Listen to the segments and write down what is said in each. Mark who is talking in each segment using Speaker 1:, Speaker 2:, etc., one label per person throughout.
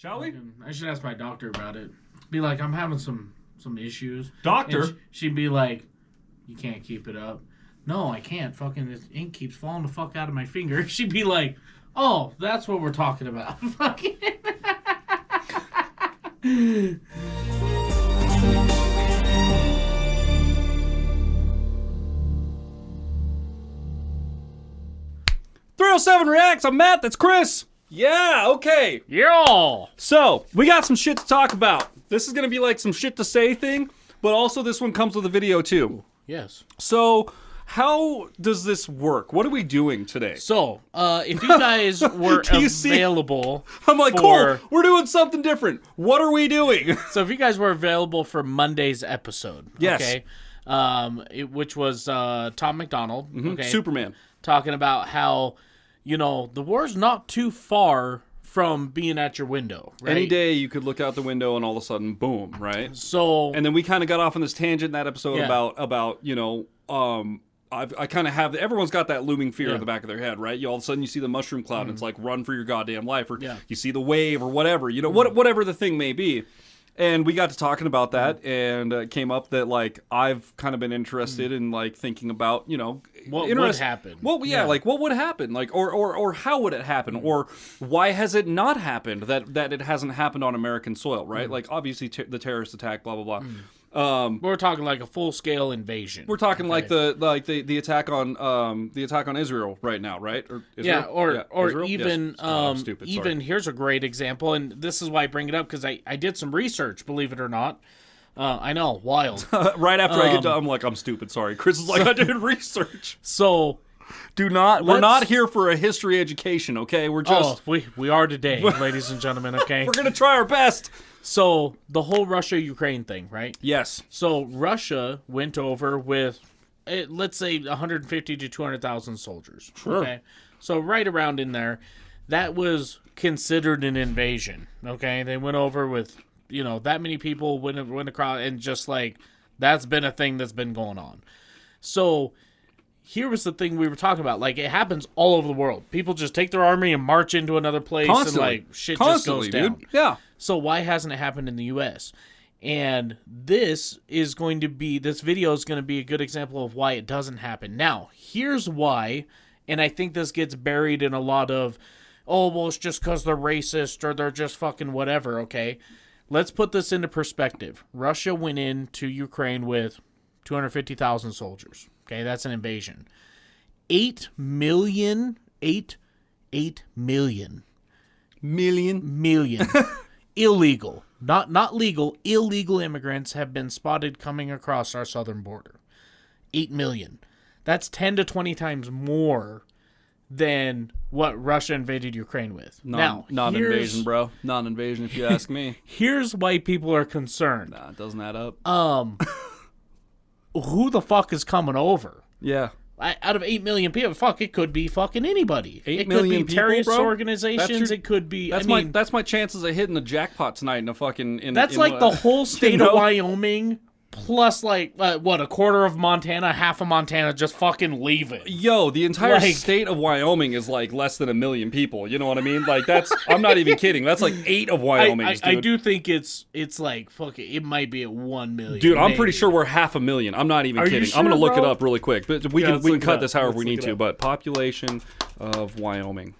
Speaker 1: Shall we?
Speaker 2: I should ask my doctor about it. Be like, I'm having some issues.
Speaker 1: Doctor?
Speaker 2: And she'd be like, you can't keep it up. No, I can't. Fucking this ink keeps falling the fuck out of my finger. She'd be like, oh, that's what we're talking about. Fucking.
Speaker 1: .307 Reacts. I'm Matt. That's Chris. Yeah, okay.
Speaker 2: Yeah.
Speaker 1: So, we got some shit to talk about. This is going to be like some shit to say thing, but also this one comes with a video too.
Speaker 2: Yes.
Speaker 1: So, how does this work? What are we doing today?
Speaker 2: So, if you guys were available
Speaker 1: I'm like, cool, we're doing something different. What are we doing?
Speaker 2: So, if you guys were available for Monday's episode,
Speaker 1: yes.
Speaker 2: Okay, which was Tom McDonald, okay,
Speaker 1: Superman,
Speaker 2: talking about how, you know, the war's not too far from being at your window, right?
Speaker 1: Any day you could look out the window and all of a sudden, boom, right?
Speaker 2: So,
Speaker 1: and then we kind of got off on this tangent in that episode about you know, I kind of have, everyone's got that looming fear in the back of their head, right? All of a sudden you see the mushroom cloud and it's like, run for your goddamn life, or you see the wave or whatever, you know, whatever the thing may be. And we got to talking about that, and it came up that, like, I've kind of been interested in, like, thinking about, you know...
Speaker 2: What would happen?
Speaker 1: Well, yeah, like, what would happen? Like, or how would it happen? Or why has it not happened that it hasn't happened on American soil, right? Like, obviously, the terrorist attack, blah, blah, blah.
Speaker 2: We're talking like a full-scale invasion.
Speaker 1: We're talking like the attack on Israel right now, right? Or Israel?
Speaker 2: Or even
Speaker 1: yes. I'm stupid.
Speaker 2: Even here's a great example, and this is why I bring it up, because I did some research, believe it or not. I know, wild.
Speaker 1: Right after I get done, I'm like, I'm stupid. Sorry, Chris is like, I did research.
Speaker 2: So,
Speaker 1: we're not here for a history education, okay? We're just
Speaker 2: we are today, ladies and gentlemen. Okay,
Speaker 1: we're gonna try our best.
Speaker 2: So, the whole Russia-Ukraine thing, right?
Speaker 1: Yes.
Speaker 2: So, Russia went over with, let's say, 150 to 200,000 soldiers.
Speaker 1: Sure. Okay.
Speaker 2: So, right around in there, that was considered an invasion, okay? They went over with, you know, that many people went across, and just like, that's been a thing that's been going on. So, here was the thing we were talking about. Like, it happens all over the world. People just take their army and march into another place.
Speaker 1: Constantly.
Speaker 2: And, like, shit just goes down.
Speaker 1: Dude. Yeah.
Speaker 2: So why hasn't it happened in the U.S.? And this video is going to be a good example of why it doesn't happen. Now, here's why, and I think this gets buried in a lot of, oh, well, it's just because they're racist or they're just fucking whatever, okay? Let's put this into perspective. Russia went into Ukraine with 250,000 soldiers. Okay, that's an invasion. 8 million illegal, not legal, illegal immigrants have been spotted coming across our southern border. 8 million. That's 10 to 20 times more than what Russia invaded Ukraine with.
Speaker 1: Non-invasion, bro. Non-invasion, if you ask me.
Speaker 2: Here's why people are concerned.
Speaker 1: Nah, it doesn't add up.
Speaker 2: Who the fuck is coming over?
Speaker 1: Yeah.
Speaker 2: Out of 8 million people, it could be fucking anybody.
Speaker 1: 8 million
Speaker 2: could be terrorist
Speaker 1: people, bro?
Speaker 2: organizations. It could be.
Speaker 1: That's my chances of hitting the jackpot tonight in a fucking.
Speaker 2: That's like the whole state of Wyoming, plus like a quarter of Montana, half of Montana, just fucking leaving.
Speaker 1: Yo, the entire state of Wyoming is like less than 1 million people. You know what I mean? Like that's. I'm not even kidding. That's like 8 of Wyoming's.
Speaker 2: I do think it's like it might be at 1 million.
Speaker 1: Dude, I'm pretty sure we're 500,000. I'm not even kidding.
Speaker 2: Sure,
Speaker 1: I'm gonna look
Speaker 2: bro?
Speaker 1: it up really quick, but we can cut this however we need to.
Speaker 2: Up.
Speaker 1: But population of Wyoming.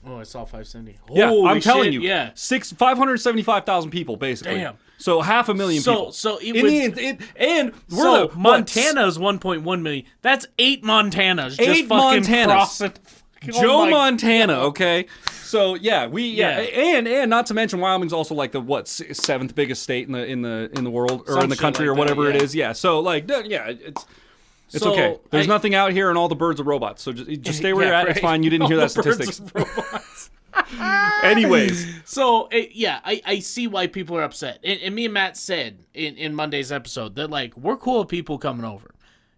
Speaker 2: Oh, I saw 570.
Speaker 1: Yeah,
Speaker 2: Holy
Speaker 1: I'm telling
Speaker 2: shit,
Speaker 1: you.
Speaker 2: Yeah,
Speaker 1: 575,000 people basically.
Speaker 2: Damn.
Speaker 1: So 500,000 people.
Speaker 2: So Montana's 1.1 million. That's 8 Montanas. Just
Speaker 1: 8
Speaker 2: fucking
Speaker 1: Montanas.
Speaker 2: crossing.
Speaker 1: Joe Montana. Okay. So and not to mention Wyoming's also like the 7th biggest state in the world or in the country or whatever it is. Yeah. So like it's okay. There's nothing out here, and all the birds are robots. So just stay where you're at. Right. It's fine. You didn't hear that statistics. Anyways,
Speaker 2: so I see why people are upset. And me and Matt said in Monday's episode that like we're cool with people coming over.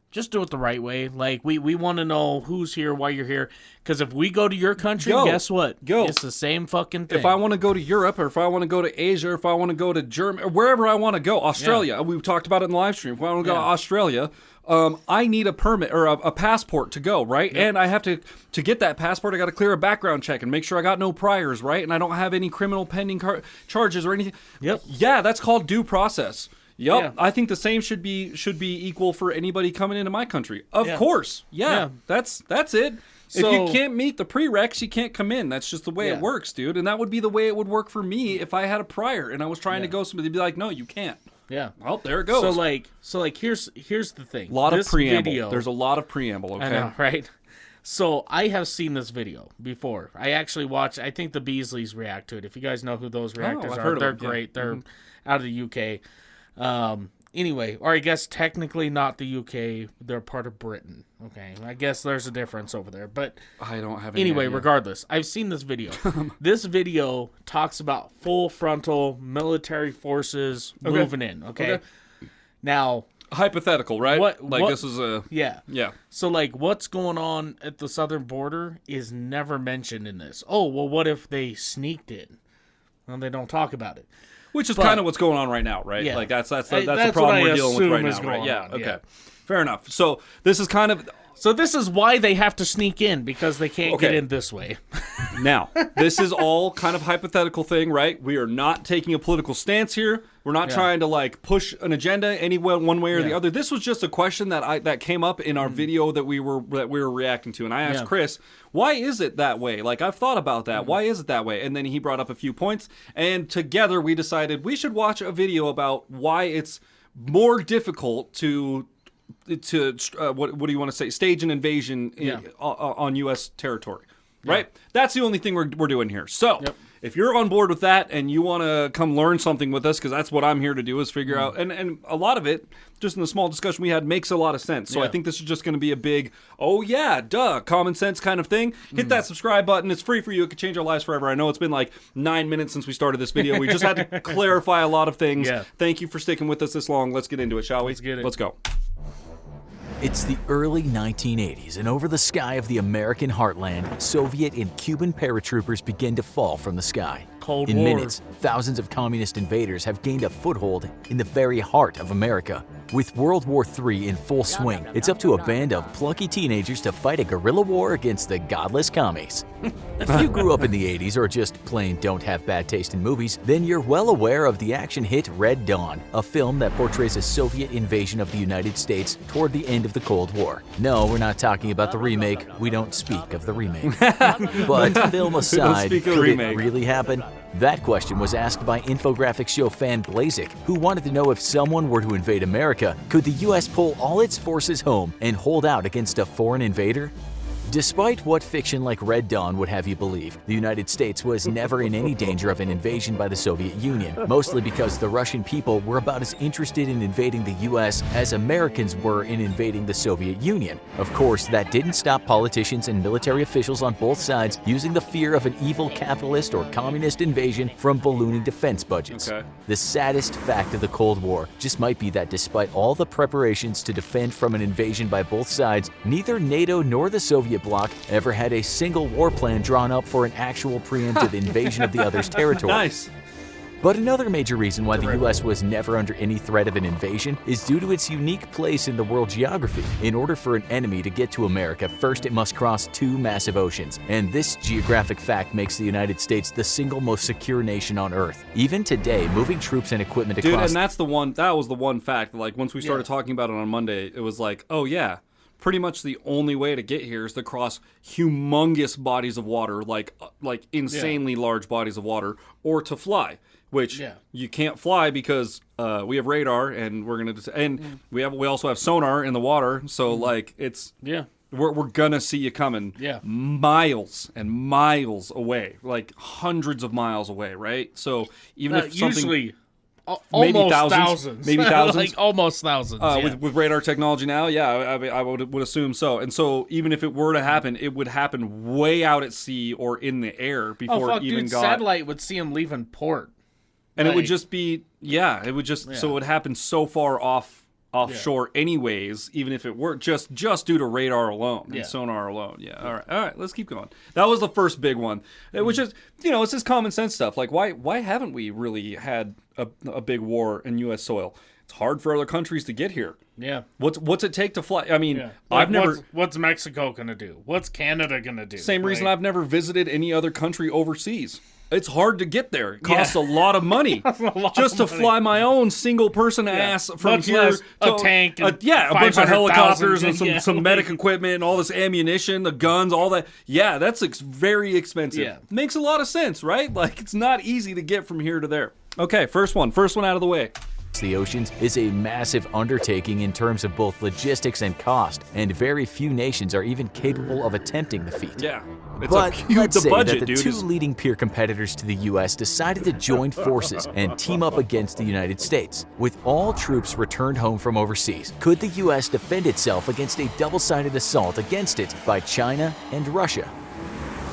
Speaker 2: Just do it the right way. Like, we want to know who's here, why you're here. Because if we go to your country, guess what? It's the same fucking thing.
Speaker 1: If I want to go to Europe, or if I want to go to Asia, or if I want to go to Germany, or wherever I want to go, Australia. We've talked about it in the live stream. If I want to go to Australia, I need a permit or a passport to go, right? Yep. And I have to get that passport, I got to clear a background check and make sure I got no priors, right? And I don't have any criminal pending charges or anything.
Speaker 2: Yep.
Speaker 1: Yeah, that's called due process. Yep, yeah. I think the same should be equal for anybody coming into my country. Of course. Yeah. That's it. So, if you can't meet the prereqs, you can't come in. That's just the way it works, dude. And that would be the way it would work for me if I had a prior and I was trying to go somewhere. They'd be like, "No, you can't."
Speaker 2: Yeah.
Speaker 1: Well, there it goes.
Speaker 2: So like here's the thing.
Speaker 1: A lot of preamble. There's a lot of preamble, okay?
Speaker 2: I know, right? So I have seen this video before. I actually watched, I think the Beasleys react to it. If you guys know who those reactors are, they're great. They're out of the UK. Anyway, or I guess technically not the UK. They're part of Britain. Okay, I guess there's a difference over there. But
Speaker 1: I don't have any
Speaker 2: Anyway,
Speaker 1: idea.
Speaker 2: Regardless, I've seen this video. This video talks about full frontal military forces moving in. Okay. Now,
Speaker 1: hypothetical, right? This is a...
Speaker 2: Yeah. So, like, what's going on at the southern border is never mentioned in this. Oh, well, what if they sneaked in? Well, they don't talk about it.
Speaker 1: Which is kind of what's going on right now, right?
Speaker 2: Yeah.
Speaker 1: Like, that's the problem we're dealing with right now, right? Yeah, okay.
Speaker 2: Yeah.
Speaker 1: Fair enough. So, this is kind of...
Speaker 2: So this is why they have to sneak in, because they can't get in this way.
Speaker 1: Now, this is all kind of hypothetical thing, right? We are not taking a political stance here. We're not trying to like push an agenda any one way or the other. This was just a question that came up in our video that we were reacting to, and I asked Chris, why is it that way? Like, I've thought about that. Why is it that way? And then he brought up a few points, and together we decided we should watch a video about why it's more difficult to what do you want to say? Stage an invasion on U.S. territory, right? That's the only thing we're doing here. So if you're on board with that and you want to come learn something with us, because that's what I'm here to do, is figure out, and a lot of it, just in the small discussion we had, makes a lot of sense. So I think this is just going to be a big, common sense kind of thing. Hit that subscribe button. It's free for you. It could change our lives forever. I know it's been like 9 minutes since we started this video. We just had to clarify a lot of things. Thank you for sticking with us this long. Let's get into it, shall we?
Speaker 2: Let's get it.
Speaker 1: Let's go.
Speaker 3: It's the early 1980s, and over the sky of the American heartland, Soviet and Cuban paratroopers begin to fall from the sky.
Speaker 2: Cold
Speaker 3: In
Speaker 2: War.
Speaker 3: minutes, thousands of communist invaders have gained a foothold in the very heart of America. With World War III in full swing, it's up to a band of plucky teenagers to fight a guerrilla war against the godless commies. If you grew up in the 80s or just plain don't have bad taste in movies, then you're well aware of the action hit Red Dawn, a film that portrays a Soviet invasion of the United States toward the end of the Cold War. No, we're not talking about the remake. We don't speak of the remake. But film aside, could it really happen? That question was asked by Infographic show fan Blazik, who wanted to know if someone were to invade America, could the US pull all its forces home and hold out against a foreign invader? Despite what fiction like Red Dawn would have you believe, the United States was never in any danger of an invasion by the Soviet Union, mostly because the Russian people were about as interested in invading the US as Americans were in invading the Soviet Union. Of course, that didn't stop politicians and military officials on both sides using the fear of an evil capitalist or communist invasion from ballooning defense budgets. The saddest fact of the Cold War just might be that despite all the preparations to defend from an invasion by both sides, neither NATO nor the Soviet bloc ever had a single war plan drawn up for an actual preemptive invasion of the other's territory.
Speaker 1: Nice.
Speaker 3: But another major reason why the US was never under any threat of an invasion is due to its unique place in the world geography. In order for an enemy to get to America, first it must cross two massive oceans, and this geographic fact makes the United States the single most secure nation on Earth. Even today, moving troops and equipment across...
Speaker 1: Dude, and that was the one fact. Like, once we started talking about it on Monday, it was like, oh yeah, pretty much the only way to get here is to cross humongous bodies of water, like insanely large bodies of water, or to fly. Which you can't fly because we have radar, and we're gonna we also have sonar in the water. So like it's we're gonna see you coming miles and miles away, like hundreds of miles away, right? So even if something
Speaker 2: usually
Speaker 1: maybe
Speaker 2: thousands,
Speaker 1: maybe thousands,
Speaker 2: like almost thousands.
Speaker 1: With radar technology now, I would assume so. And so even if it were to happen, it would happen way out at sea or in the air before it even got.
Speaker 2: Satellite would see them leaving port.
Speaker 1: And it would just be, so it would happen so far off offshore anyways, even if it were just due to radar alone and sonar alone. Yeah. All right, let's keep going. That was the first big one, which is, it's just common sense stuff. Like, why haven't we really had a big war in U.S. soil? It's hard for other countries to get here.
Speaker 2: Yeah.
Speaker 1: What's it take to fly? I mean,
Speaker 2: Like,
Speaker 1: I've never.
Speaker 2: What's Mexico gonna do? What's Canada gonna do?
Speaker 1: Same reason I've never visited any other country overseas. It's hard to get there. It costs a lot of money just to fly my own single person ass from here to
Speaker 2: a tank. And
Speaker 1: a bunch of helicopters and some medic equipment and all this ammunition, the guns, all that. Yeah, that's very expensive.
Speaker 2: Yeah.
Speaker 1: Makes a lot of sense, right? Like, it's not easy to get from here to there. Okay, first one out of the way.
Speaker 3: The oceans is a massive undertaking in terms of both logistics and cost, and very few nations are even capable of attempting the feat.
Speaker 1: Yeah.
Speaker 3: But let's say that the two leading peer competitors to the U.S. decided to join forces and team up against the United States. With all troops returned home from overseas, could the U.S. defend itself against a double-sided assault against it by China and Russia?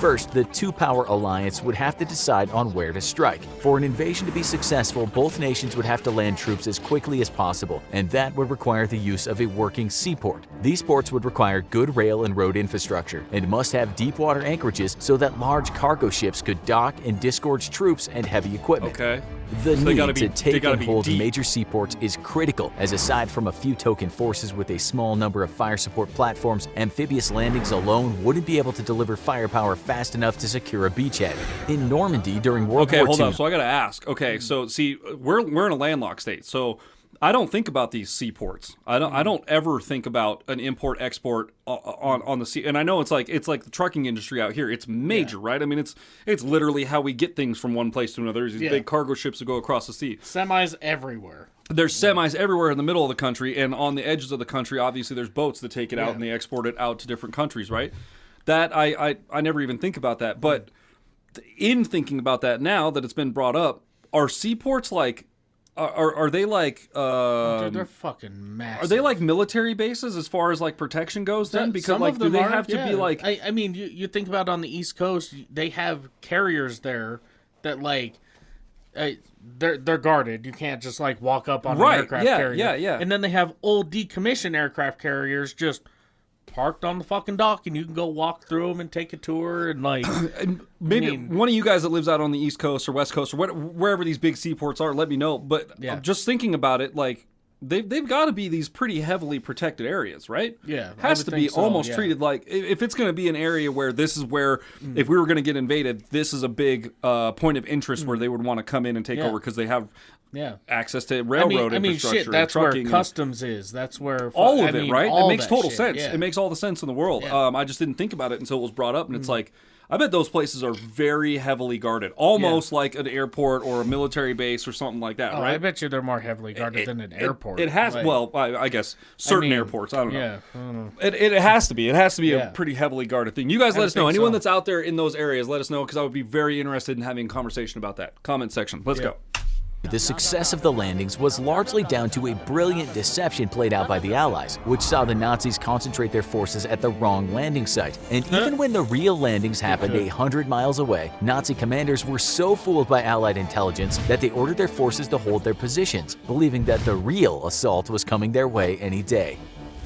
Speaker 3: First, the two-power alliance would have to decide on where to strike. For an invasion to be successful, both nations would have to land troops as quickly as possible, and that would require the use of a working seaport. These ports would require good rail and road infrastructure, and must have deep-water anchorages so that large cargo ships could dock and disgorge troops and heavy equipment.
Speaker 1: Okay.
Speaker 3: The need to take and hold major seaports is critical, as aside from a few token forces with a small number of fire support platforms, amphibious landings alone wouldn't be able to deliver firepower fast enough to secure a beachhead. In Normandy during World War II...
Speaker 1: Okay, hold up. So I gotta ask. Okay, so see, we're in a landlocked state, so I don't think about these seaports. I don't ever think about an import-export on the sea. And I know it's like the trucking industry out here. It's major, right? I mean, it's literally how we get things from one place to another. There's these big cargo ships that go across the sea.
Speaker 2: Semis everywhere.
Speaker 1: There's semis everywhere in the middle of the country, and on the edges of the country, obviously, there's boats that take it out and they export it out to different countries, right? That I never even think about that. But in thinking about that now that it's been brought up, are seaports like... Are they like
Speaker 2: Dude, they're fucking massive.
Speaker 1: Are they like military bases as far as like protection goes then? Because like do they have to be like
Speaker 2: I mean you think about on the East Coast, they have carriers there that like they're guarded. You can't just like walk up on an aircraft carrier.
Speaker 1: Yeah.
Speaker 2: And then they have old decommissioned aircraft carriers just parked on the fucking dock, and you can go walk through them and take a tour and like.
Speaker 1: Maybe one of you guys that lives out on the East Coast or West Coast or wherever these big seaports are, let me know. But just thinking about it, like they've got to be these pretty heavily protected areas, right?
Speaker 2: Yeah,
Speaker 1: has to be almost treated like if it's going to be an area where this is where if we were going to get invaded, this is a big point of interest where they would want to come in and take over because they have. Yeah, access to railroad infrastructure.
Speaker 2: Shit, that's where customs is. That's where
Speaker 1: all of it, right? It makes total sense. Yeah. It makes all the sense in the world. Yeah. I just didn't think about it until it was brought up, and it's like, I bet those places are very heavily guarded, almost like an airport or a military base or something like that, right?
Speaker 2: I bet you they're more heavily guarded than an airport.
Speaker 1: It has, I guess certain airports. I don't know. Yeah, I don't know. It has to be. It has to be a pretty heavily guarded thing. You guys let us know. Anyone that's out there in those areas, let us know because I would be very interested in having a conversation about that. Comment section. Let's go.
Speaker 3: The success of the landings was largely down to a brilliant deception played out by the Allies, which saw the Nazis concentrate their forces at the wrong landing site. And even when the real landings happened 100 miles away, Nazi commanders were so fooled by Allied intelligence that they ordered their forces to hold their positions, believing that the real assault was coming their way any day.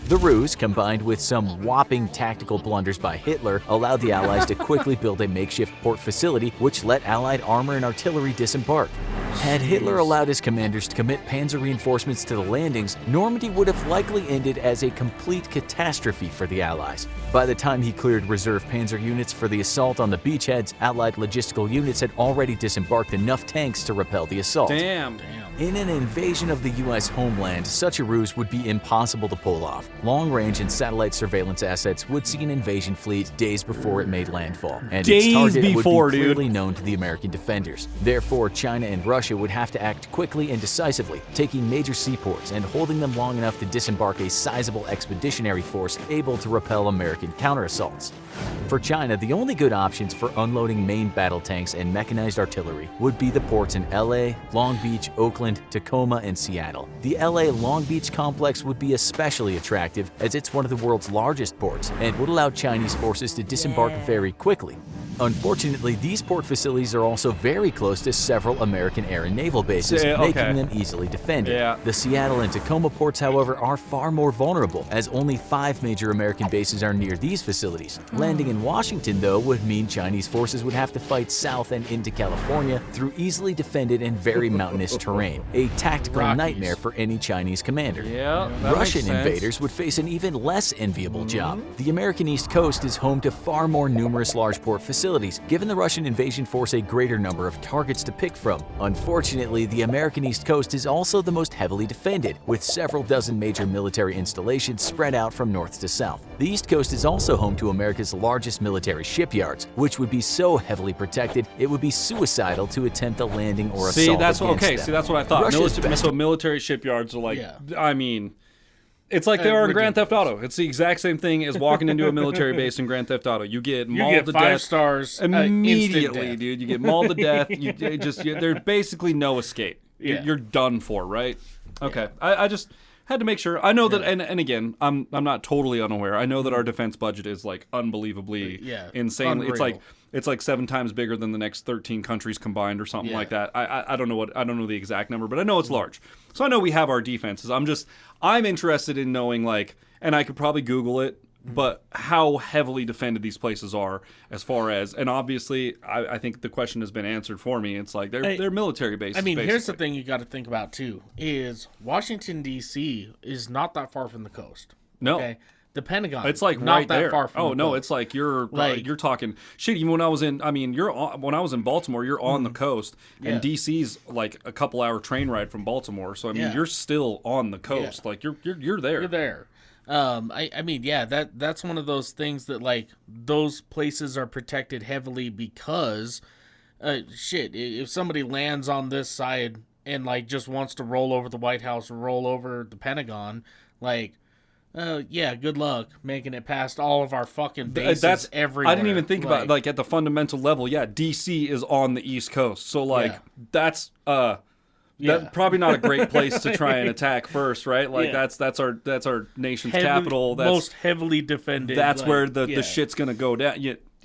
Speaker 3: The ruse, combined with some whopping tactical blunders by Hitler, allowed the Allies to quickly build a makeshift port facility which let Allied armor and artillery disembark. Had Hitler allowed his commanders to commit panzer reinforcements to the landings, Normandy would have likely ended as a complete catastrophe for the Allies. By the time he cleared reserve panzer units for the assault on the beachheads, Allied logistical units had already disembarked enough tanks to repel the assault.
Speaker 1: Damn.
Speaker 3: In an invasion of the U.S. homeland, such a ruse would be impossible to pull off. Long-range and satellite surveillance assets would see an invasion fleet days before it made landfall, and its target would be clearly known to the American defenders. Therefore, China and Russia would have to act quickly and decisively, taking major seaports and holding them long enough to disembark a sizable expeditionary force able to repel American counterassaults. For China, the only good options for unloading main battle tanks and mechanized artillery would be the ports in LA, Long Beach, Oakland, Tacoma, and Seattle. The LA Long Beach complex would be especially attractive as it's one of the world's largest ports and would allow Chinese forces to disembark very quickly. Unfortunately, these port facilities are also very close to several American AREN naval bases, making them easily defended. The Seattle and Tacoma ports, however, are far more vulnerable, as only 5 major American bases are near these facilities. Landing in Washington, though, would mean Chinese forces would have to fight south and into California through easily defended and very mountainous terrain, a tactical nightmare for any Chinese commander. Russian invaders would face an even less enviable job. The American East Coast is home to far more numerous large port facilities, giving the Russian invasion force a greater number of targets to pick from. Unfortunately, the American East Coast is also the most heavily defended, with several dozen major military installations spread out from north to south. The East Coast is also home to America's largest military shipyards, which would be so heavily protected it would be suicidal to attempt a landing or assault against them.
Speaker 1: See, that's what I thought. So military shipyards are like, I mean, it's like they are in Grand Theft Auto. It's the exact same thing as walking into a military base in Grand Theft Auto. You get mauled to death.
Speaker 2: 5 stars
Speaker 1: immediately, dude. You get mauled to death. There's basically no escape. You're done for, right? Okay. I just had to make sure. I know that, and again, I'm not totally unaware. I know that our defense budget is like unbelievably insanely.
Speaker 2: Unreal.
Speaker 1: It's like 7 times bigger than the next 13 countries combined or something like that. I don't know the exact number, but I know it's large. So I know we have our defenses. I'm interested in knowing, like, and I could probably Google it, but how heavily defended these places are as far as, and obviously I think the question has been answered for me. It's like they're military bases.
Speaker 2: I mean,
Speaker 1: basically.
Speaker 2: Here's the thing you got to think about too, is Washington, D.C. is not that far from the coast.
Speaker 1: No.
Speaker 2: Okay? The Pentagon.
Speaker 1: It's like
Speaker 2: not
Speaker 1: right
Speaker 2: that
Speaker 1: there.
Speaker 2: Far from the coast.
Speaker 1: It's like you're talking shit. Even when I was in, when I was in Baltimore, you're on the coast, and DC's like a couple hour train ride from Baltimore. So you're still on the coast. Like you're there.
Speaker 2: You're there. That's one of those things that, like, those places are protected heavily because, if somebody lands on this side and like just wants to roll over the White House or roll over the Pentagon, like. Good luck making it past all of our fucking bases everywhere.
Speaker 1: I didn't even think about, like, at the fundamental level. Yeah, DC is on the East Coast, so like that's probably not a great place to try and attack first, right? Like that's our nation's capital. That's
Speaker 2: most heavily defended.
Speaker 1: That's where the shit's gonna go down.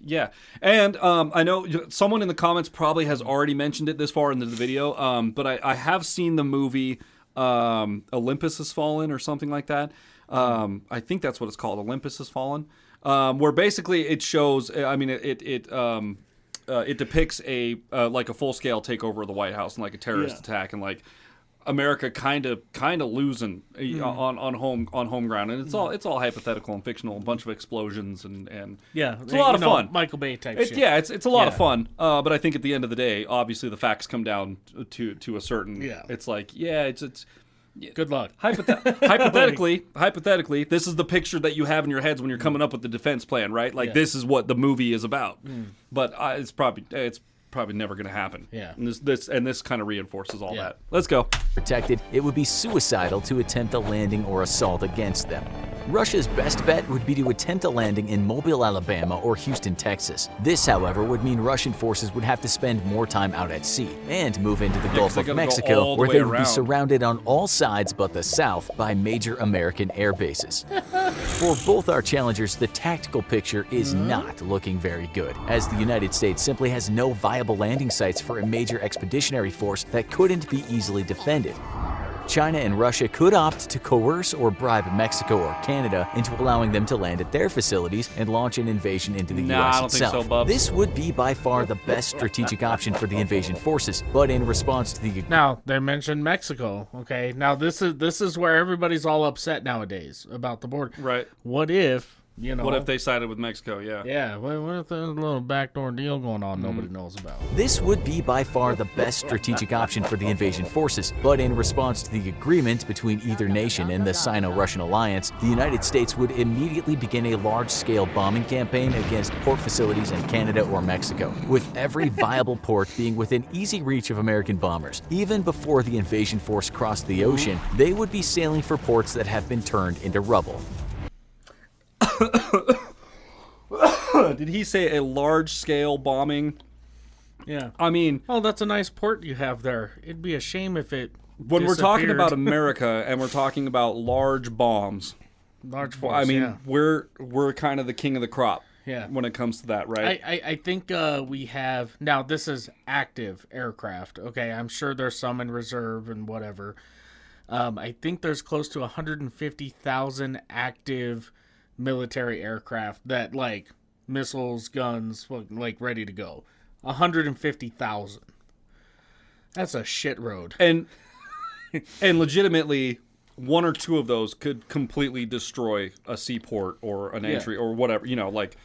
Speaker 1: Yeah. And I know someone in the comments probably has already mentioned it this far into the video. But I have seen the movie Olympus Has Fallen or something like that. I think that's what it's called, Olympus Has Fallen, where basically it shows. I mean, it depicts a full scale takeover of the White House and like a terrorist attack, and like America kind of losing on home ground, and it's all hypothetical and fictional, a bunch of explosions and it's a lot of fun,
Speaker 2: Michael Bay type shit.
Speaker 1: Yeah, it's a lot of fun. But I think at the end of the day, obviously the facts come down to a certain. It's like it's.
Speaker 2: Good luck.
Speaker 1: Hypothetically, this is the picture that you have in your heads when you're coming up with the defense plan, right? Like this is what the movie is about. But it's probably never going to happen.
Speaker 2: Yeah.
Speaker 1: And this kind of reinforces all that. Let's go.
Speaker 3: Protected, it would be suicidal to attempt a landing or assault against them. Russia's best bet would be to attempt a landing in Mobile, Alabama or Houston, Texas. This, however, would mean Russian forces would have to spend more time out at sea and move into the Gulf of Mexico, where they would be surrounded on all sides but the south by major American air bases. For both our challengers, the tactical picture is not looking very good, as the United States simply has no viable landing sites for a major expeditionary force that couldn't be easily defended. China and Russia could opt to coerce or bribe Mexico or Canada into allowing them to land at their facilities and launch an invasion into the U.S.
Speaker 1: I don't
Speaker 3: itself.
Speaker 1: think so, Bubs.
Speaker 3: This would be by far the best strategic option for the invasion forces, but in response to the...
Speaker 2: Now, they mentioned Mexico, okay? Now, this is where everybody's all upset nowadays about the border.
Speaker 1: Right.
Speaker 2: What if...
Speaker 1: What if they sided with Mexico?
Speaker 2: Yeah. What if there's a little backdoor deal going on nobody knows about?
Speaker 3: This would be by far the best strategic option for the invasion forces, but in response to the agreement between either nation and the Sino-Russian alliance, the United States would immediately begin a large-scale bombing campaign against port facilities in Canada or Mexico, with every viable port being within easy reach of American bombers. Even before the invasion force crossed the ocean, they would be sailing for ports that have been turned into rubble.
Speaker 1: Did he say a large-scale bombing?
Speaker 2: Yeah.
Speaker 1: I mean...
Speaker 2: Oh, that's a nice port you have there. It'd be a shame if it
Speaker 1: When we're talking about America and we're talking about large bombs...
Speaker 2: Large force,
Speaker 1: I mean, we're kind of the king of the crop. when it comes to that, right?
Speaker 2: I think we have now. This is active aircraft. Okay, I'm sure there's some in reserve and whatever. I think there's close to 150,000 active military aircraft that like missiles, guns, like ready to go. 150,000. That's a shit road.
Speaker 1: And legitimately, one or two of those could completely destroy a seaport or an entry or whatever. You know, like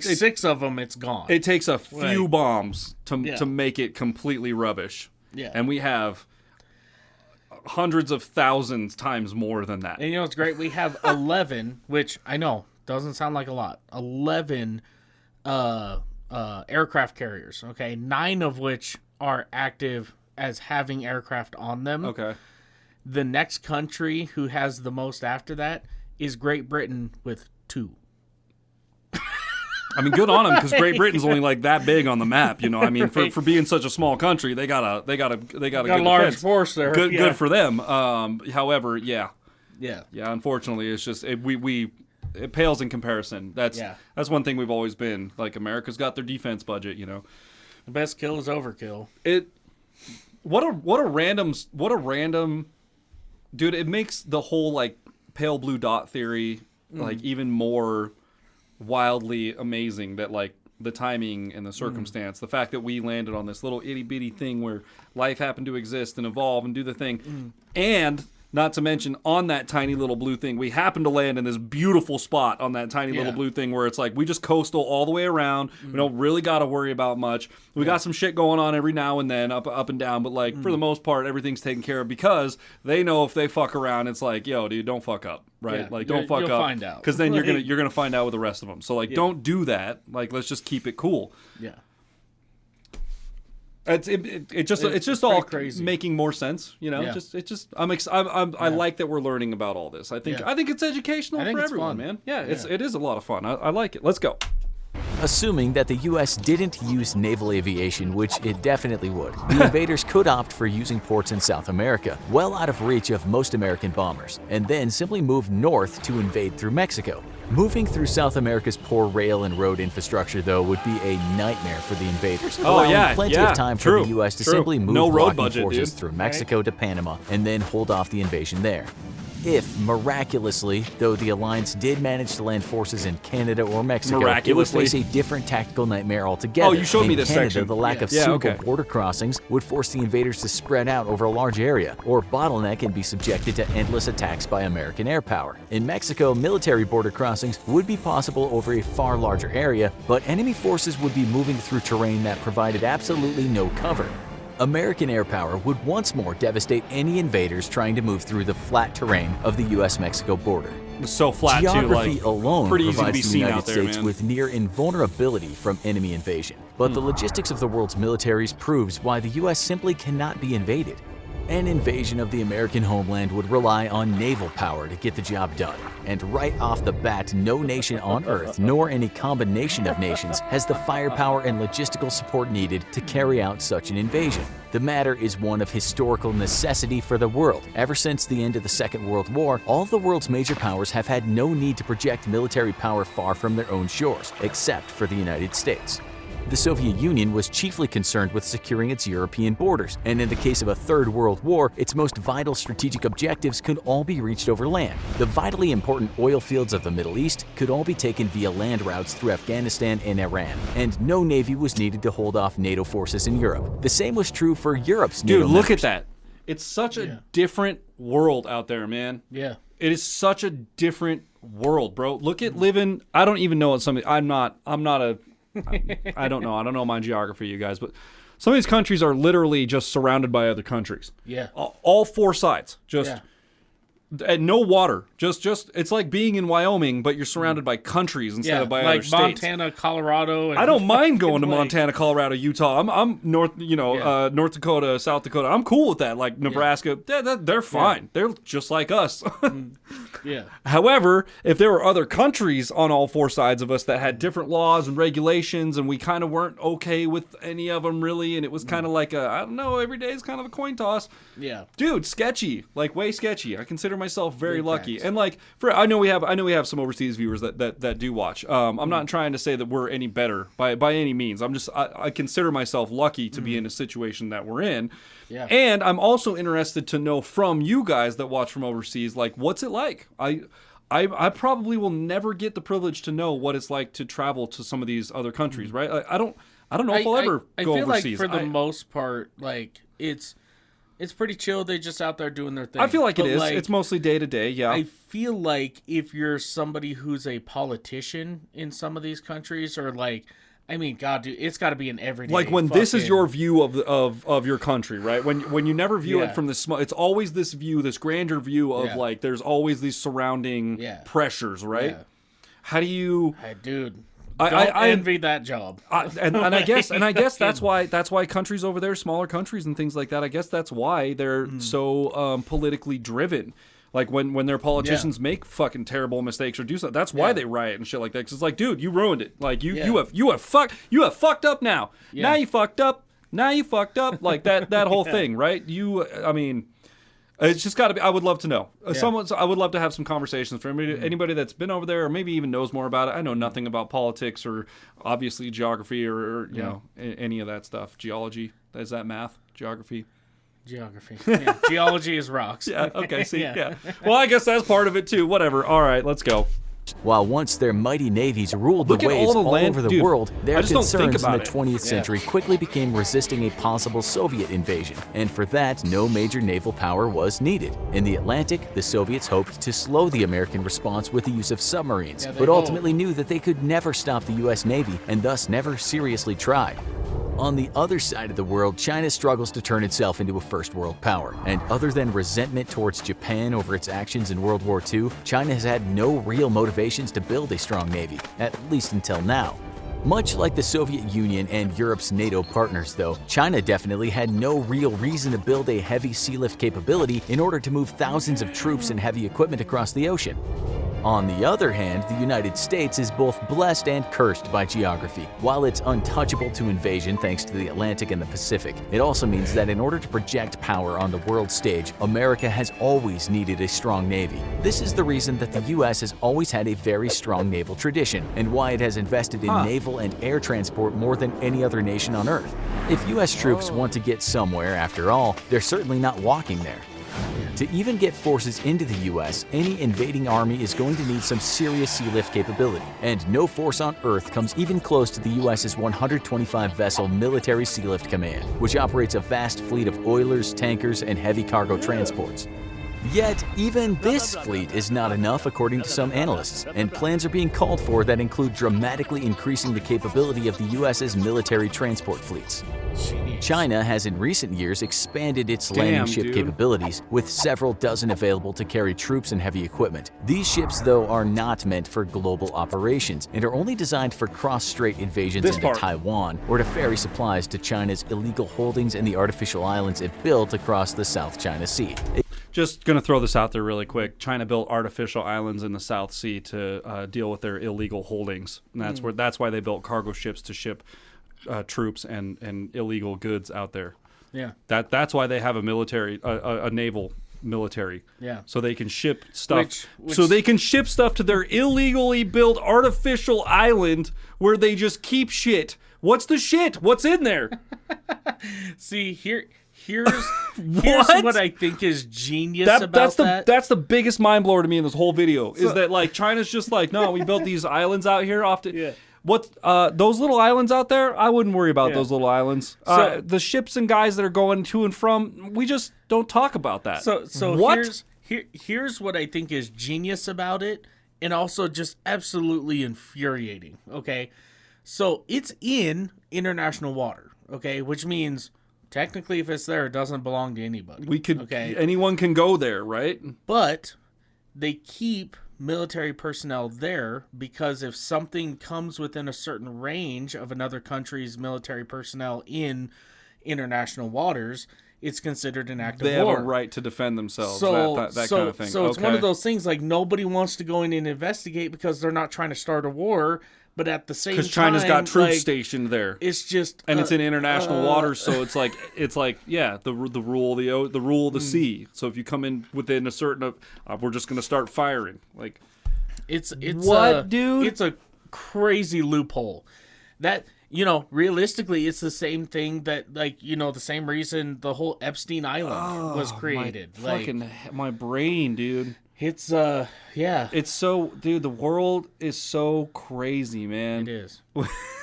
Speaker 2: six of them, it's gone.
Speaker 1: It takes a few bombs to make it completely rubbish.
Speaker 2: Yeah.
Speaker 1: And we have hundreds of thousands times more than that.
Speaker 2: And you know what's great? We have 11, which I know doesn't sound like a lot. 11 aircraft carriers. Okay, 9 of which are active as having aircraft on them.
Speaker 1: Okay.
Speaker 2: The next country who has the most after that is Great Britain with 2.
Speaker 1: I mean, good on them, because Great Britain's only like that big on the map. You know, I mean, for being such a small country, they got a good
Speaker 2: large
Speaker 1: defense.
Speaker 2: force there.
Speaker 1: Good for them. However,
Speaker 2: yeah.
Speaker 1: Unfortunately, it's just it pales in comparison. That's one thing we've always been like. America's got their defense budget. You know,
Speaker 2: the best kill is overkill.
Speaker 1: What a random dude. It makes the whole like pale blue dot theory like even more wildly amazing, that like the timing and the circumstance, the fact that we landed on this little itty bitty thing where life happened to exist and evolve and do the thing, and not to mention on that tiny little blue thing, we happen to land in this beautiful spot on that tiny little blue thing where it's like we just coastal all the way around. We don't really got to worry about much. We got some shit going on every now and then, up and down, but like for the most part, everything's taken care of, because they know if they fuck around, it's like, yo, dude, don't fuck up, right? Like don't fuck
Speaker 2: you'll
Speaker 1: up,
Speaker 2: find out,
Speaker 1: because then you're gonna find out with the rest of them. So like, don't do that. Like, let's just keep it cool.
Speaker 2: Yeah.
Speaker 1: It's just all
Speaker 2: crazy,
Speaker 1: making more sense, you know. I like that we're learning about all this. I think it's educational for everyone, man. Yeah, it is a lot of fun. I like it. Let's go.
Speaker 3: Assuming that the U.S. didn't use naval aviation, which it definitely would, the invaders could opt for using ports in South America, well out of reach of most American bombers, and then simply move north to invade through Mexico. Moving through South America's poor rail and road infrastructure, though, would be a nightmare for the invaders, allowing plenty of time for the U.S. to simply move blocking forces through Mexico to Panama and then hold off the invasion there. If, miraculously, though the Alliance did manage to land forces in Canada or Mexico, it would face a different tactical nightmare altogether.
Speaker 1: Oh, you showed me this
Speaker 3: Canada,
Speaker 1: section.
Speaker 3: The lack of suitable border crossings would force the invaders to spread out over a large area, or bottleneck and be subjected to endless attacks by American air power. In Mexico, military border crossings would be possible over a far larger area, but enemy forces would be moving through terrain that provided absolutely no cover. American air power would once more devastate any invaders trying to move through the flat terrain of the U.S.-Mexico border.
Speaker 1: It's so flat
Speaker 3: Geography
Speaker 1: too, like,
Speaker 3: alone
Speaker 1: pretty
Speaker 3: provides
Speaker 1: easy to be
Speaker 3: the
Speaker 1: seen
Speaker 3: United
Speaker 1: out there,
Speaker 3: States
Speaker 1: man.
Speaker 3: with near invulnerability from enemy invasion. But the logistics of the world's militaries proves why the U.S. simply cannot be invaded. An invasion of the American homeland would rely on naval power to get the job done. And right off the bat, no nation on Earth, nor any combination of nations, has the firepower and logistical support needed to carry out such an invasion. The matter is one of historical necessity for the world. Ever since the end of the Second World War, all of the world's major powers have had no need to project military power far from their own shores, except for the United States. The Soviet Union was chiefly concerned with securing its European borders, and in the case of a Third World War, its most vital strategic objectives could all be reached over land. The vitally important oil fields of the Middle East could all be taken via land routes through Afghanistan and Iran, and no navy was needed to hold off NATO forces in Europe. The same was true for Europe's NATO
Speaker 1: Dude, look
Speaker 3: members.
Speaker 1: at that. It's such a different world out there, man.
Speaker 2: Yeah.
Speaker 1: It is such a different world, bro. Look at living. I don't even know what some. I don't know. I don't know my geography, you guys, but some of these countries are literally just surrounded by other countries.
Speaker 2: Yeah.
Speaker 1: All four sides. And no water. Just it's like being in Wyoming, but you're surrounded by countries instead of by other states.
Speaker 2: Like Montana, Colorado. And
Speaker 1: I don't mind going to Montana, Colorado, Utah. I'm North Dakota, South Dakota. I'm cool with that. Like Nebraska, they're fine. They're just like us.
Speaker 2: Yeah.
Speaker 1: However, if there were other countries on all four sides of us that had different laws and regulations, and we kind of weren't okay with any of them really, and it was kind of like I don't know, every day is kind of a coin toss.
Speaker 2: Yeah.
Speaker 1: Dude, sketchy. Like way sketchy. I consider myself very lucky.
Speaker 2: Facts.
Speaker 1: And like, I know we have some overseas viewers that do watch. I'm not trying to say that we're any better by any means. I consider myself lucky to be in a situation that we're in. Yeah. And I'm also interested to know from you guys that watch from overseas, like, what's it like? I probably will never get the privilege to know what it's like to travel to some of these other countries, right? I don't know if I'll ever go overseas.
Speaker 2: I feel like for the most part, like, it's pretty chill. They're just out there doing their thing.
Speaker 1: I feel like it is. Like, it's mostly day to day, yeah.
Speaker 2: I feel like if you're somebody who's a politician in some of these countries, or like, I mean, God, dude, it's got to be an everyday.
Speaker 1: Like when this is your view of your country, right? When you never view it from this small, it's always this view, this grander view of like there's always these surrounding pressures, right? Yeah. How do you,
Speaker 2: dude? I envy that job.
Speaker 1: And I guess that's why countries over there, smaller countries and things like that. I guess that's why they're so politically driven. Like when their politicians make fucking terrible mistakes or do something, that's why they riot and shit like that. Cause it's like, dude, you ruined it. Like you have fucked up now. Yeah. Now you fucked up. Like that whole thing, right? I mean, it's just got to be. I would love to know. I would love to have some conversations for anybody that's been over there or maybe even knows more about it. I know nothing about politics or obviously geography or you know any of that stuff. Geology, is that math? Geography.
Speaker 2: Yeah. Geology is rocks.
Speaker 1: Yeah, okay, see, yeah. Well, I guess that's part of it too. Whatever. All right, let's go.
Speaker 3: While once their mighty navies ruled the waves all over the world, their concerns in the 20th century quickly became resisting a possible Soviet invasion. And for that, no major naval power was needed. In the Atlantic, the Soviets hoped to slow the American response with the use of submarines, but ultimately knew that they could never stop the U.S. Navy and thus never seriously tried. On the other side of the world, China struggles to turn itself into a first world power. And other than resentment towards Japan over its actions in World War II, China has had no real motivations to build a strong navy, at least until now. Much like the Soviet Union and Europe's NATO partners, though, China definitely had no real reason to build a heavy sea lift capability in order to move thousands of troops and heavy equipment across the ocean. On the other hand, the United States is both blessed and cursed by geography. While it's untouchable to invasion thanks to the Atlantic and the Pacific, it also means that in order to project power on the world stage, America has always needed a strong navy. This is the reason that the U.S. has always had a very strong naval tradition, and why it has invested in naval and air transport more than any other nation on Earth. If U.S. troops want to get somewhere, after all, they're certainly not walking there. To even get forces into the U.S., any invading army is going to need some serious sea lift capability, and no force on Earth comes even close to the U.S.'s 125-vessel Military Sea Lift Command, which operates a vast fleet of oilers, tankers, and heavy cargo transports. Yet, even this fleet is not enough according to some analysts, and plans are being called for that include dramatically increasing the capability of the U.S.'s military transport fleets. China has in recent years expanded its landing ship capabilities, with several dozen available to carry troops and heavy equipment. These ships, though, are not meant for global operations and are only designed for cross-strait invasions into Taiwan or to ferry supplies to China's illegal holdings in the artificial islands it built across the South China Sea.
Speaker 1: Just going to throw this out there really quick. China built artificial islands in the South Sea to deal with their illegal holdings. And that's why they built cargo ships to ship troops and illegal goods out there.
Speaker 2: Yeah.
Speaker 1: That's why they have a military, a naval military.
Speaker 2: Yeah.
Speaker 1: So they can ship stuff. So they can ship stuff to their illegally built artificial island where they just keep shit. What's the shit? What's in there?
Speaker 2: See, Here's what I think is genius about that.
Speaker 1: That's the biggest mind blower to me in this whole video, is that like China's just like, no, we built these islands out here often. Yeah. What those little islands out there? I wouldn't worry about those little islands. So, the ships and guys that are going to and from, we just don't talk about that.
Speaker 2: So what? Here's what I think is genius about it, and also just absolutely infuriating. Okay, so it's in international water. Okay, which means, technically, if it's there, it doesn't belong to anybody.
Speaker 1: Anyone can go there, right?
Speaker 2: But they keep military personnel there because if something comes within a certain range of another country's military personnel in international waters, it's considered an act of war.
Speaker 1: They have a right to defend themselves, that kind of thing.
Speaker 2: So it's one of those things, like, nobody wants to go in and investigate because they're not trying to start a war, But at the same time,
Speaker 1: because China's got troops stationed there,
Speaker 2: it's just
Speaker 1: and it's in international waters, so it's like the rule of the sea. So if you come in within a certain, we're just gonna start firing. Like,
Speaker 2: it's
Speaker 1: dude?
Speaker 2: It's a crazy loophole. That realistically, it's the same thing that the same reason the whole Epstein Island was created.
Speaker 1: My brain, dude.
Speaker 2: It's
Speaker 1: It's so, dude, the world is so crazy, man.
Speaker 2: It is.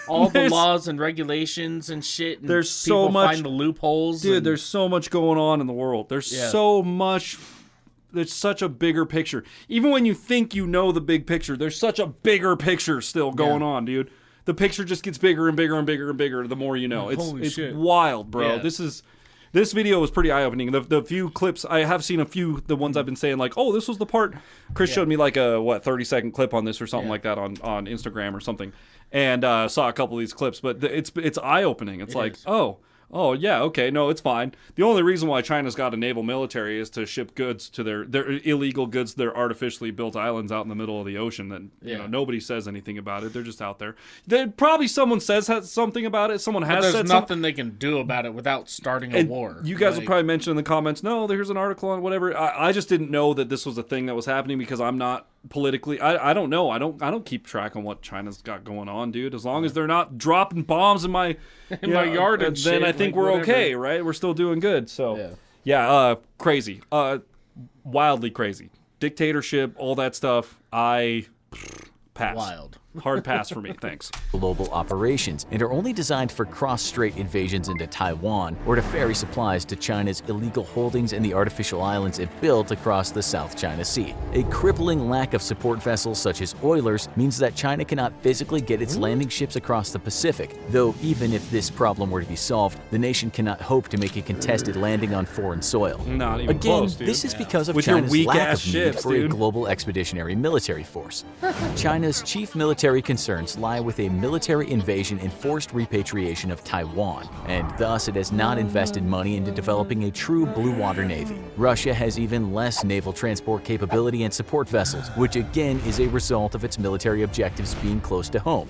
Speaker 2: All the laws and regulations and shit. And
Speaker 1: there's so much.
Speaker 2: Find the loopholes.
Speaker 1: Dude, there's so much going on in the world. There's so much. There's such a bigger picture. Even when you think you know the big picture, there's such a bigger picture still going on, dude. The picture just gets bigger and bigger and bigger and bigger the more you know. It's wild, bro. Yeah. This video was pretty eye-opening. The few clips, I have seen a few, the ones I've been saying, like, oh, this was the part. Chris showed me like a, 30-second clip on this or something like that on Instagram or something. And saw a couple of these clips. But it's eye-opening. It's like, oh, yeah, okay, no, it's fine. The only reason why China's got a naval military is to ship goods to their illegal goods, their artificially built islands out in the middle of the ocean that nobody says anything about it. They're just out there. Probably someone says something about it. Someone has said something.
Speaker 2: There's nothing they can do about it without starting a war.
Speaker 1: You guys will probably mention in the comments, no, there's an article on whatever. I just didn't know that this was a thing that was happening because I'm not politically, I don't know. I don't keep track on what China's got going on, dude. As long as they're not dropping bombs in my
Speaker 2: my yard and shit,
Speaker 1: then I think we're okay, right? We're still doing good. So crazy, wildly crazy, dictatorship, all that stuff. I pass.
Speaker 2: Wild.
Speaker 1: Hard pass for me, thanks.
Speaker 3: Global operations and are only designed for cross-strait invasions into Taiwan or to ferry supplies to China's illegal holdings in the artificial islands it built across the South China Sea. A crippling lack of support vessels such as oilers means that China cannot physically get its landing ships across the Pacific, though even if this problem were to be solved, the nation cannot hope to make a contested landing on foreign soil.
Speaker 1: Not even close, dude.
Speaker 3: This is because of
Speaker 1: With
Speaker 3: China's lack of
Speaker 1: ships,
Speaker 3: need for a global expeditionary military force. China's chief military concerns lie with a military invasion and forced repatriation of Taiwan, and thus it has not invested money into developing a true blue water navy. Russia has even less naval transport capability and support vessels, which again is a result of its military objectives being close to home.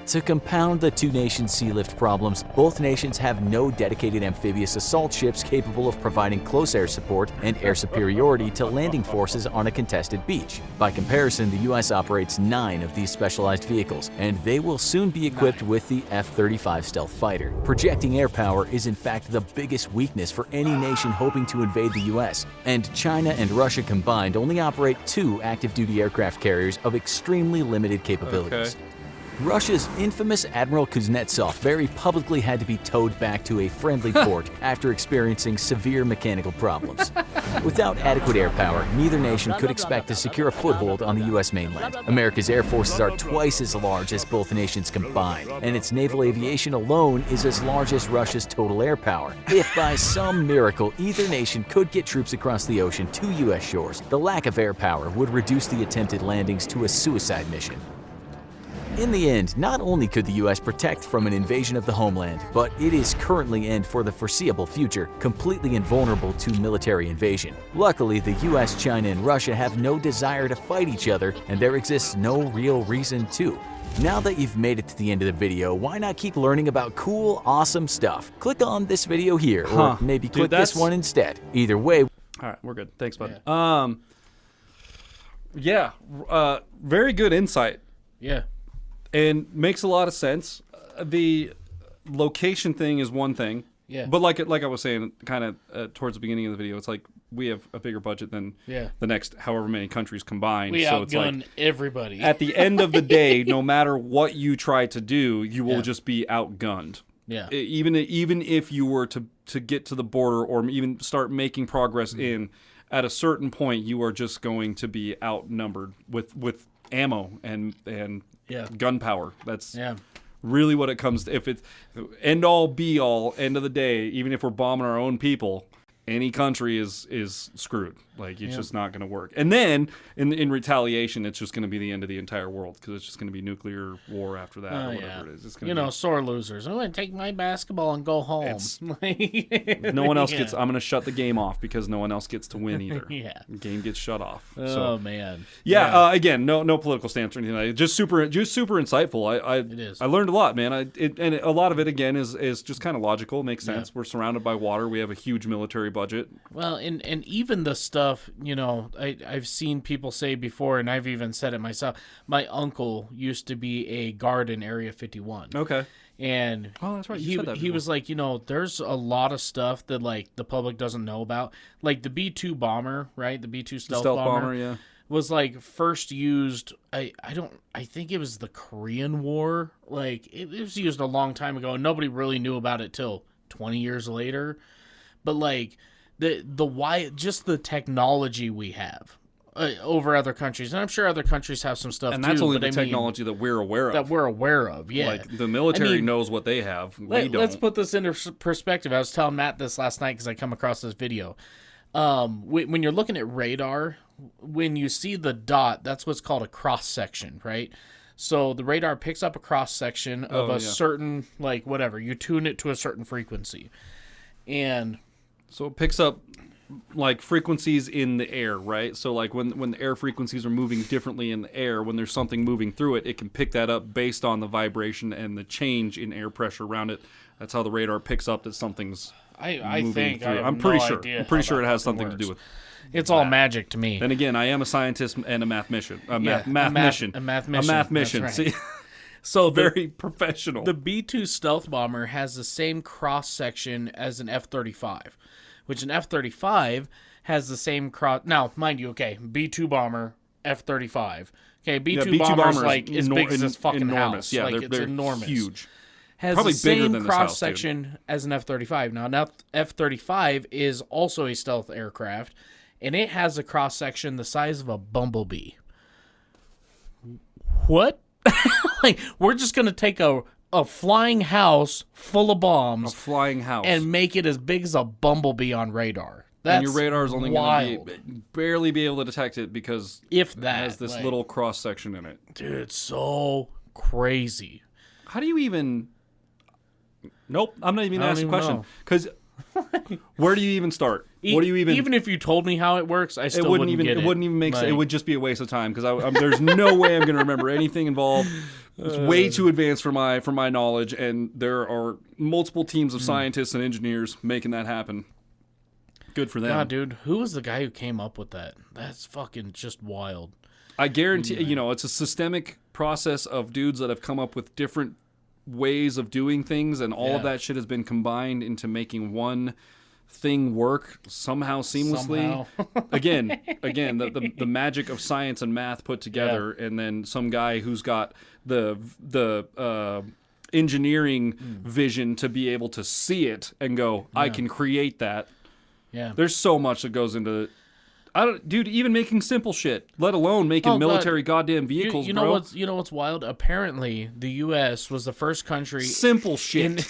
Speaker 3: To compound the two nations' sea lift problems, both nations have no dedicated amphibious assault ships capable of providing close air support and air superiority to landing forces on a contested beach. By comparison, the U.S. operates 9 of these specialized vehicles, and they will soon be equipped with the F-35 stealth fighter. Projecting air power is in fact the biggest weakness for any nation hoping to invade the U.S., and China and Russia combined only operate 2 active-duty aircraft carriers of extremely limited capabilities.
Speaker 1: Okay.
Speaker 3: Russia's infamous Admiral Kuznetsov very publicly had to be towed back to a friendly port after experiencing severe mechanical problems. Without adequate air power, neither nation could expect to secure a foothold on the U.S. mainland. America's air forces are twice as large as both nations combined, and its naval aviation alone is as large as Russia's total air power. If by some miracle either nation could get troops across the ocean to U.S. shores, the lack of air power would reduce the attempted landings to a suicide mission. In the end, not only could the U.S. protect from an invasion of the homeland, but it is currently and for the foreseeable future completely invulnerable to military invasion. Luckily, the U.S., China, and Russia have no desire to fight each other, and there exists no real reason to. Now that you've made it to the end of the video, why not keep learning about cool, awesome stuff? Click on this video here, or maybe click this one instead. Either way.
Speaker 1: All right, we're good. Thanks, bud. Very good insight.
Speaker 2: Yeah.
Speaker 1: And makes a lot of sense. The location thing is one thing.
Speaker 2: Yeah.
Speaker 1: But like I was saying, kind of towards the beginning of the video, it's like we have a bigger budget than the next however many countries combined.
Speaker 2: We
Speaker 1: so
Speaker 2: outgun
Speaker 1: it's like,
Speaker 2: everybody.
Speaker 1: At the end of the day, no matter what you try to do, you will just be outgunned.
Speaker 2: Yeah.
Speaker 1: Even if you were to get to the border or even start making progress at a certain point, you are just going to be outnumbered with ammo and gunpowder. That's really what it comes to. If it's end all be all, end of the day, even if we're bombing our own people, any country is screwed. Like, it's just not going to work. And then, in retaliation, it's just going to be the end of the entire world because it's just going to be nuclear war after that or whatever it is. It's gonna be,
Speaker 2: sore losers. I'm going to take my basketball and go home.
Speaker 1: No one else gets... I'm going to shut the game off because no one else gets to win either. The game gets shut off.
Speaker 2: Oh, man.
Speaker 1: Yeah, again, no political stance or anything like that. Just super insightful.
Speaker 2: It is.
Speaker 1: I learned a lot, man. And a lot of it, again, is just kind of logical. Makes sense. We're surrounded by water. We have a huge military budget.
Speaker 2: Well, and even the stuff, I've seen people say before, and I've even said it myself. My uncle used to be a guard in Area 51.
Speaker 1: Okay.
Speaker 2: And
Speaker 1: that's right.
Speaker 2: He was like, there's a lot of stuff that like the public doesn't know about. Like the B-2 bomber, right? The B-2 stealth bomber,
Speaker 1: yeah.
Speaker 2: Was like first used. I think it was the Korean War. Like it was used a long time ago, and nobody really knew about it till 20 years later. But like just the technology we have over other countries, and I'm sure other countries have some stuff.
Speaker 1: And that's
Speaker 2: too,
Speaker 1: only the technology that we're aware of.
Speaker 2: Yeah,
Speaker 1: like the military knows what they have. We don't.
Speaker 2: Let's put this into perspective. I was telling Matt this last night because I come across this video. When you're looking at radar, when you see the dot, that's what's called a cross section, right? So the radar picks up a cross section of a certain, like, whatever. You tune it to a certain frequency. And
Speaker 1: so it picks up, like, frequencies in the air, right? So, like, when the air frequencies are moving differently in the air, when there's something moving through it, it can pick that up based on the vibration and the change in air pressure around it. That's how the radar picks up that something's moving through. I'm pretty sure it has something to do with
Speaker 2: it's all magic to me.
Speaker 1: Then again, I am a scientist and a mathematician. A mathematician.
Speaker 2: Right.
Speaker 1: See?
Speaker 2: So
Speaker 1: very professional.
Speaker 2: The B-2 stealth bomber has the same cross section as an F-35, which an F-35 has the same cross. Now, mind you, okay, B-2 bomber, F-35. Okay, B-2 bomber's like as big as this fucking
Speaker 1: enormous.
Speaker 2: house.
Speaker 1: Yeah,
Speaker 2: like
Speaker 1: they're
Speaker 2: enormous.
Speaker 1: Huge.
Speaker 2: Has
Speaker 1: probably
Speaker 2: the same
Speaker 1: bigger than
Speaker 2: cross
Speaker 1: this
Speaker 2: section as an F-35. Now, F-35 is also a stealth aircraft, and it has a cross section the size of a bumblebee. What? Like, we're just gonna take a flying house full of bombs, and make it as big as a bumblebee on radar.
Speaker 1: And your radar is only going to barely be able to detect it because
Speaker 2: it
Speaker 1: has this little cross section in it.
Speaker 2: Dude, it's so crazy.
Speaker 1: How do you even? Nope, I'm not even going to ask the question because where do you even start? What do you even
Speaker 2: if you told me how it works, I still wouldn't get it.
Speaker 1: It wouldn't even make sense. It would just be a waste of time because there's no way I'm going to remember anything involved. It's way too advanced for my knowledge, and there are multiple teams of scientists and engineers making that happen. Good for them.
Speaker 2: God, dude, who was the guy who came up with that? That's fucking just wild.
Speaker 1: I guarantee, it's a systemic process of dudes that have come up with different ways of doing things, and all of that shit has been combined into making one thing work somehow seamlessly. Again, the magic of science and math put together, and then some guy who's got the engineering vision to be able to see it and go, I can create that.
Speaker 2: Yeah.
Speaker 1: There's so much that goes into dude, even making simple shit, let alone making military goddamn vehicles,
Speaker 2: you know what's wild? Apparently, the U.S. was the first country.
Speaker 1: Simple shit.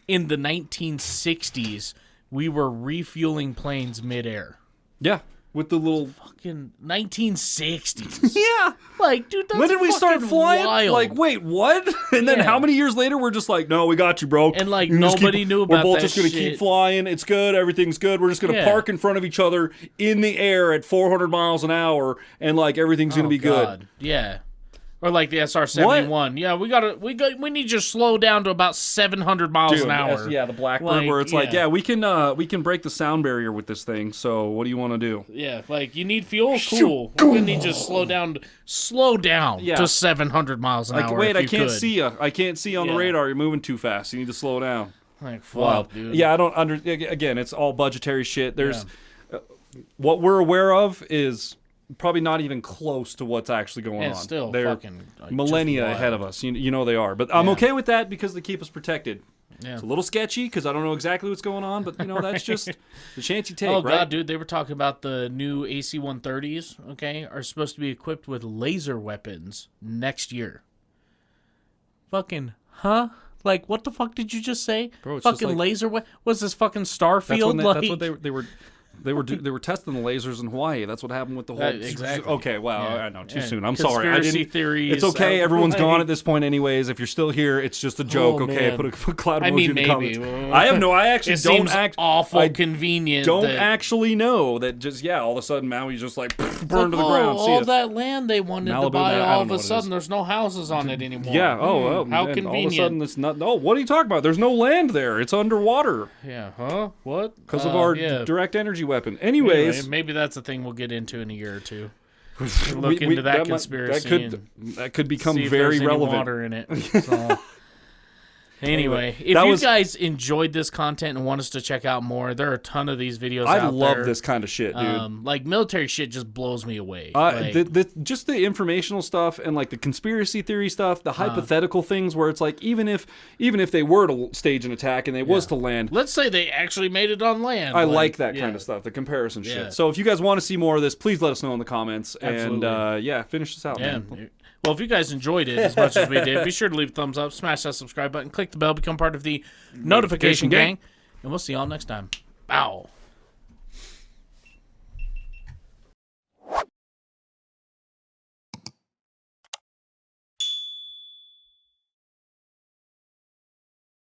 Speaker 2: In the 1960s, we were refueling planes midair.
Speaker 1: Yeah, with the little
Speaker 2: fucking 1960s.
Speaker 1: Yeah,
Speaker 2: like, dude, that's
Speaker 1: when did we start flying?
Speaker 2: Wild.
Speaker 1: Like, wait, what? And then how many years later we're just like, no, we got you, bro.
Speaker 2: And like nobody knew about that.
Speaker 1: We're both just gonna keep flying. It's good. Everything's good. We're just gonna park in front of each other in the air at 400 miles an hour, and like everything's gonna be good.
Speaker 2: Yeah. Or like the SR-71. What? Yeah, we need you to slow down to about 700 miles an hour.
Speaker 1: The Blackbird, where it's like, we can break the sound barrier with this thing. So what do you want to do?
Speaker 2: Yeah, like you need fuel, cool. We're gonna need you to slow down to 700 miles an hour.
Speaker 1: Wait, I can't see you. I can't see on the radar. You're moving too fast. You need to slow down.
Speaker 2: Like, fuck, dude.
Speaker 1: Yeah, I don't again, it's all budgetary shit. There's what we're aware of is probably not even close to what's actually going on.
Speaker 2: Still
Speaker 1: they're
Speaker 2: fucking
Speaker 1: millennia ahead of us. You know they are, but I'm okay with that because they keep us protected.
Speaker 2: Yeah.
Speaker 1: It's a little sketchy because I don't know exactly what's going on, but that's just the chance you take.
Speaker 2: Oh
Speaker 1: right?
Speaker 2: God, dude! They were talking about the new AC-130s. Okay, are supposed to be equipped with laser weapons next year. Fucking Like, what the fuck did you just say?
Speaker 1: Bro, it's
Speaker 2: fucking
Speaker 1: just like,
Speaker 2: laser weapon? Was this fucking Starfield?
Speaker 1: That's what they were. They were testing the lasers in Hawaii. That's what happened with the whole.
Speaker 2: Exactly.
Speaker 1: Okay, wow,
Speaker 2: Yeah.
Speaker 1: I know too soon. I'm sorry.
Speaker 2: Conspiracy theories.
Speaker 1: It's okay. Everyone's gone at this point, anyways. If you're still here, it's just a joke. Okay, put a cloud emoji in the comments. I have no. I actually don't
Speaker 2: awful convenient.
Speaker 1: Don't actually know that. Just all of a sudden Maui's just like burned to the ground.
Speaker 2: All that land they wanted to buy, all of a sudden there's no houses on it anymore.
Speaker 1: Yeah. Oh,
Speaker 2: how convenient.
Speaker 1: All of a sudden it's not. No. What are you talking about? There's no land there. It's underwater.
Speaker 2: Yeah. Huh? What?
Speaker 1: Because of our direct energy weapon. Anyways,
Speaker 2: anyway, maybe that's a thing we'll get into in a year or two. Look into that conspiracy.
Speaker 1: That could become
Speaker 2: see if
Speaker 1: very
Speaker 2: there's
Speaker 1: relevant.
Speaker 2: Any water in it. So. Anyway, if you guys enjoyed this content and want us to check out more, there are a ton of these videos out there.
Speaker 1: I love this kind of shit, dude.
Speaker 2: Like, military shit just blows me away.
Speaker 1: Just the informational stuff and, like, the conspiracy theory stuff, the hypothetical things where it's like, even if they were to stage an attack and they was to land.
Speaker 2: Let's say they actually made it on land.
Speaker 1: I like that kind of stuff, the comparison shit. So if you guys want to see more of this, please let us know in the comments. Absolutely. And, finish this out, man.
Speaker 2: Well, if you guys enjoyed it as much as we did, be sure to leave a thumbs up, smash that subscribe button, click the bell, become part of the notification gang, and we'll see y'all next time. Bow.